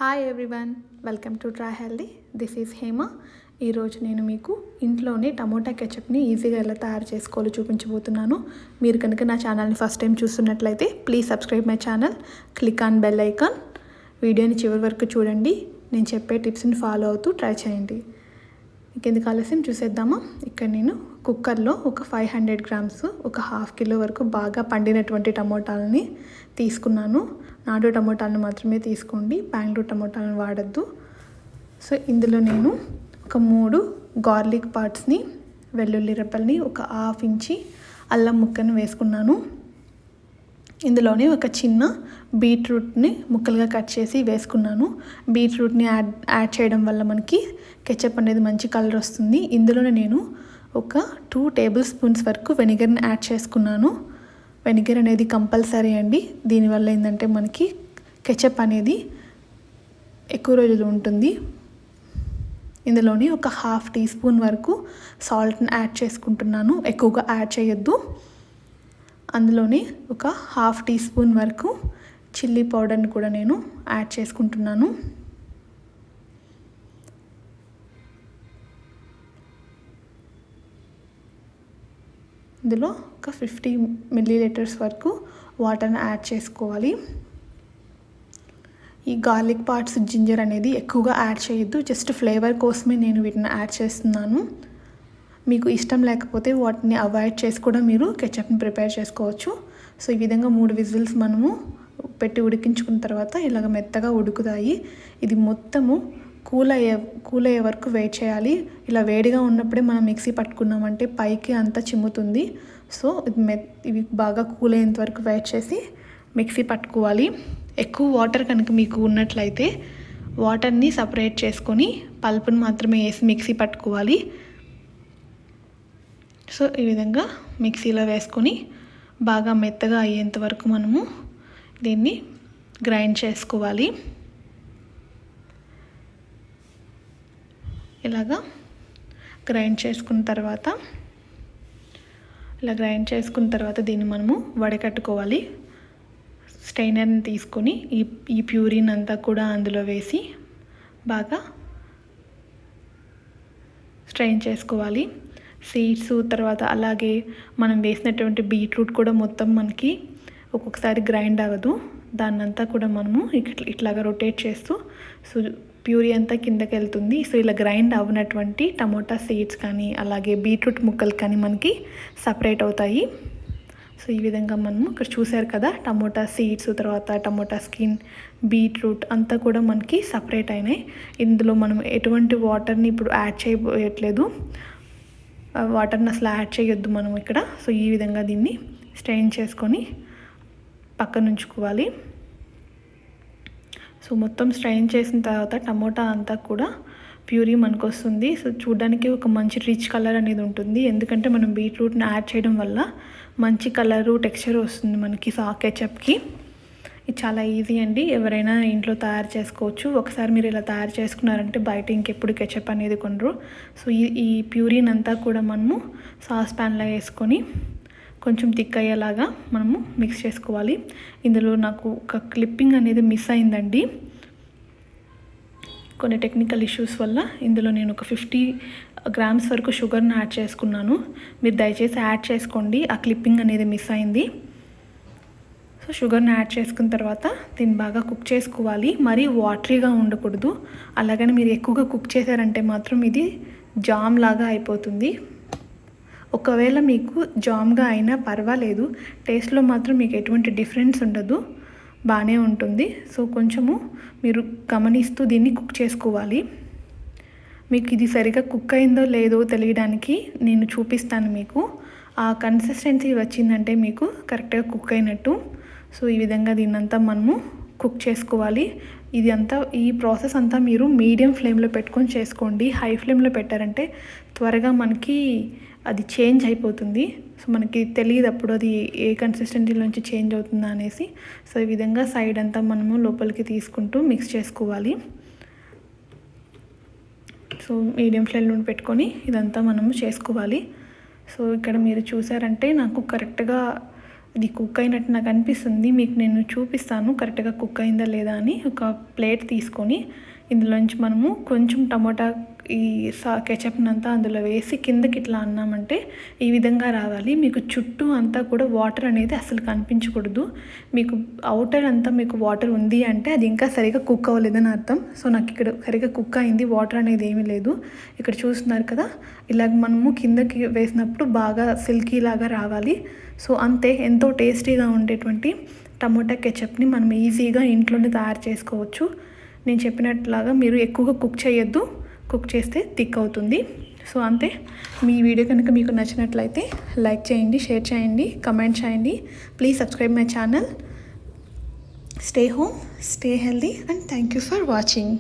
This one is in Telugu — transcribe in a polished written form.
Hi everyone, welcome to try healthy. This is Hema. ఈరోజు నేను మీకు ఇంట్లోనే టమోటా కెచప్ని ఈజీగా ఎలా తయారు చేసుకోవాలో చూపించబోతున్నాను. మీరు కనుక నా ఛానల్ని ఫస్ట్ టైం చూస్తున్నట్లయితే please subscribe my channel, click on bell icon. వీడియోని చివరి వరకు చూడండి. నేను చెప్పే టిప్స్ని ఫాలో అవుతూ ట్రై చేయండి. ఇంకెందుకు ఆలస్యం చూసేద్దామా. ఇక్కడ నేను కుక్కర్లో ఒక 500 గ్రామ్స్, ఒక ½ కిలో వరకు బాగా పండినటువంటి టమోటాలని తీసుకున్నాను. నాటు టమోటాలను మాత్రమే తీసుకోండి, బెంగళూరు టమోటాలను వాడద్దు. సో ఇందులో నేను ఒక 3 గార్లిక్ పార్ట్స్ని, వెల్లుల్లి రెబ్బల్ని, ఒక ½ ఇంచి అల్లం ముక్కను వేసుకున్నాను. ఇందులోనే ఒక చిన్న బీట్రూట్ని ముక్కలుగా కట్ చేసి వేసుకున్నాను. బీట్రూట్ని యాడ్ చేయడం వల్ల మనకి కెచప్ అనేది మంచి కలర్ వస్తుంది. ఇందులోనే నేను ఒక 2 టేబుల్ స్పూన్స్ వరకు వెనిగర్ని యాడ్ చేసుకున్నాను. వెనిగర్ అనేది కంపల్సరీ అండి. దీనివల్ల ఏంటంటే మనకి కెచప్ అనేది ఎక్కువ రోజులు ఉంటుంది. ఇందులోని ఒక ½ టీ స్పూన్ వరకు సాల్ట్ని యాడ్ చేసుకుంటున్నాను. ఎక్కువగా యాడ్ చేయొద్దు. అందులోనే ఒక ½ టీ స్పూన్ వరకు చిల్లీ పౌడర్ని కూడా నేను యాడ్ చేసుకుంటున్నాను. ఇందులో ఒక 50 ml వరకు వాటర్ని యాడ్ చేసుకోవాలి. ఈ గార్లిక్ పార్ట్స్, జింజర్ అనేది ఎక్కువగా యాడ్ చేయొద్దు. జస్ట్ ఫ్లేవర్ కోసమే నేను వీటిని యాడ్ చేస్తున్నాను. మీకు ఇష్టం లేకపోతే వాటిని అవాయిడ్ చేసి కూడా మీరు కెచప్ని ప్రిపేర్ చేసుకోవచ్చు. సో ఈ విధంగా 3 విజిల్స్ మనము పెట్టి ఉడికించుకున్న తర్వాత ఇలాగ మెత్తగా ఉడుకుతాయి. ఇది మొత్తము కూల్ అయ్యే వరకు వెయిట్ చేయాలి. ఇలా వేడిగా ఉన్నప్పుడే మనం మిక్సీ పట్టుకున్నామంటే పైకి అంతా చిమ్ముతుంది. సో ఇవి బాగా కూల్ అయ్యేంత వరకు వెయిట్ చేసి మిక్సీ పట్టుకోవాలి. ఎక్కువ వాటర్ కనుక మీకు ఉన్నట్లయితే వాటర్ని సపరేట్ చేసుకొని పల్పుని మాత్రమే వేసి మిక్సీ పట్టుకోవాలి. సో ఈ విధంగా మిక్సీలో వేసుకొని బాగా మెత్తగా అయ్యేంత వరకు మనము దీన్ని గ్రైండ్ చేసుకోవాలి. ఇలాగా గ్రైండ్ చేసుకున్న తర్వాత దీన్ని మనము వడకట్టుకోవాలి. స్ట్రైనర్ని తీసుకొని ఈ ప్యూరిన్ అంతా కూడా అందులో వేసి బాగా స్ట్రెయిన్ చేసుకోవాలి. సీడ్స్ తర్వాత అలాగే మనం వేసినటువంటి బీట్రూట్ కూడా మొత్తం మనకి ఒక్కొక్కసారి గ్రైండ్ అవ్వదు. దాన్నంతా కూడా మనము ఇట్లాగా రొటేట్ చేస్తూ సో ప్యూరీ అంతా కిందకి వెళ్తుంది. సో ఇలా గ్రైండ్ అవ్వనటువంటి టమోటా సీడ్స్ కానీ అలాగే బీట్రూట్ ముక్కలు కానీ మనకి సపరేట్ అవుతాయి. సో ఈ విధంగా మనము ఇక్కడ చూసారు కదా, టమోటా సీడ్స్ తర్వాత టమోటా స్కిన్, బీట్రూట్ అంతా కూడా మనకి సపరేట్ అయినాయి. ఇందులో మనం ఎటువంటి వాటర్ని ఇప్పుడు యాడ్ చేయట్లేదు. వాటర్ని అసలు యాడ్ చేయొద్దు మనం ఇక్కడ. సో ఈ విధంగా దీన్ని స్ట్రెయిన్ చేసుకొని పక్కన ఉంచుకోవాలి. సో మొత్తం స్ట్రెయిన్ చేసిన తర్వాత టమోటా అంతా కూడా ప్యూరీ మనకు వస్తుంది. సో చూడడానికి ఒక మంచి రిచ్ కలర్ అనేది ఉంటుంది. ఎందుకంటే మనం బీట్రూట్ని యాడ్ చేయడం వల్ల మంచి కలరు, టెక్స్చర్ వస్తుంది మనకి కెచప్కి. ఇది చాలా ఈజీ అండి. ఎవరైనా ఇంట్లో తయారు చేసుకోవచ్చు. ఒకసారి మీరు ఇలా తయారు చేసుకున్నారంటే బయట ఇంకెప్పుడు కెచప్ అనేది కొనరు. సో ఈ ప్యూరీని అంతా కూడా మనము సాస్ ప్యాన్లో వేసుకొని కొంచెం థిక్ అయ్యేలాగా మనము మిక్స్ చేసుకోవాలి. ఇందులో నాకు ఒక క్లిప్పింగ్ అనేది మిస్ అయిందండి. కొన్ని టెక్నికల్ ఇష్యూస్ వల్ల ఇందులో నేను ఒక 50 గ్రామ్స్ వరకు షుగర్ని యాడ్ చేసుకున్నాను. మీరు దయచేసి యాడ్ చేసుకోండి. ఆ క్లిప్పింగ్ అనేది మిస్ అయింది. సో షుగర్ని యాడ్ చేసుకున్న తర్వాత దీన్ని బాగా కుక్ చేసుకోవాలి. మరీ వాటరీగా ఉండకూడదు. అలాగని మీరు ఎక్కువగా కుక్ చేశారంటే మాత్రం ఇది జామ్ లాగా అయిపోతుంది. ఒకవేళ మీకు జామ్గా అయినా పర్వాలేదు, టేస్ట్లో మాత్రం మీకు ఎటువంటి డిఫరెన్స్ ఉండదు, బాగానే ఉంటుంది. సో కొంచెము మీరు గమనిస్తూ దీన్ని కుక్ చేసుకోవాలి. మీకు ఇది సరిగా కుక్ అయిందో లేదో తెలియడానికి నేను చూపిస్తాను మీకు. ఆ కన్సిస్టెన్సీ వచ్చిందంటే మీకు కరెక్ట్గా కుక్ అయినట్టు. సో ఈ విధంగా దీన్నంతా మనము కుక్ చేసుకోవాలి. ఈ ప్రాసెస్ అంతా మీరు మీడియం ఫ్లేమ్లో పెట్టుకొని చేసుకోండి. హై ఫ్లేమ్లో పెట్టారంటే త్వరగా మనకి అది చేంజ్ అయిపోతుంది. సో మనకి తెలియదు అప్పుడు అది ఏ కన్సిస్టెన్సీలో నుంచి చేంజ్ అవుతుందా అనేసి. సో ఈ విధంగా సైడ్ అంతా మనము లోపలికి తీసుకుంటూ మిక్స్ చేసుకోవాలి. సో మీడియం ఫ్లేమ్లో పెట్టుకొని ఇదంతా మనము చేసుకోవాలి. సో ఇక్కడ మీరు చూసారంటే నాకు కరెక్ట్గా ఇది కుక్ అయినట్టు నాకు అనిపిస్తుంది. మీకు నేను చూపిస్తాను కరెక్ట్గా కుక్ అయిందా లేదా అని. ఒక ప్లేట్ తీసుకొని ఇందులోంచి మనము కొంచెం టమోటా ఈ కెచప్ని అంతా అందులో వేసి కిందకి ఇట్లా అన్నామంటే ఈ విధంగా రావాలి. మీకు చుట్టూ అంతా కూడా వాటర్ అనేది అసలు కనిపించకూడదు. మీకు అవుటర్ అంతా మీకు వాటర్ ఉంది అంటే అది ఇంకా సరిగా కుక్ అవ్వలేదని అర్థం. సో నాకు ఇక్కడ సరిగా కుక్ అయింది, వాటర్ అనేది ఏమీ లేదు. ఇక్కడ చూస్తున్నారు కదా, ఇలాగ మనము కిందకి వేసినప్పుడు బాగా సిల్కీ లాగా రావాలి. సో అంతే, ఎంతో టేస్టీగా ఉండేటువంటి టమోటా కెచప్ని మనం ఈజీగా ఇంట్లోనే తయారు చేసుకోవచ్చు. నేను చెప్పినట్లాగా మీరు ఎక్కువగా కుక్ చేయొద్దు, కుక్ చేస్తే థిక్ అవుతుంది. సో అంతే. మీ వీడియో కనుక మీకు నచ్చినట్లయితే లైక్ చేయండి, షేర్ చేయండి, కమెంట్ చేయండి. Please subscribe my channel. Stay home, stay healthy and thank you for watching.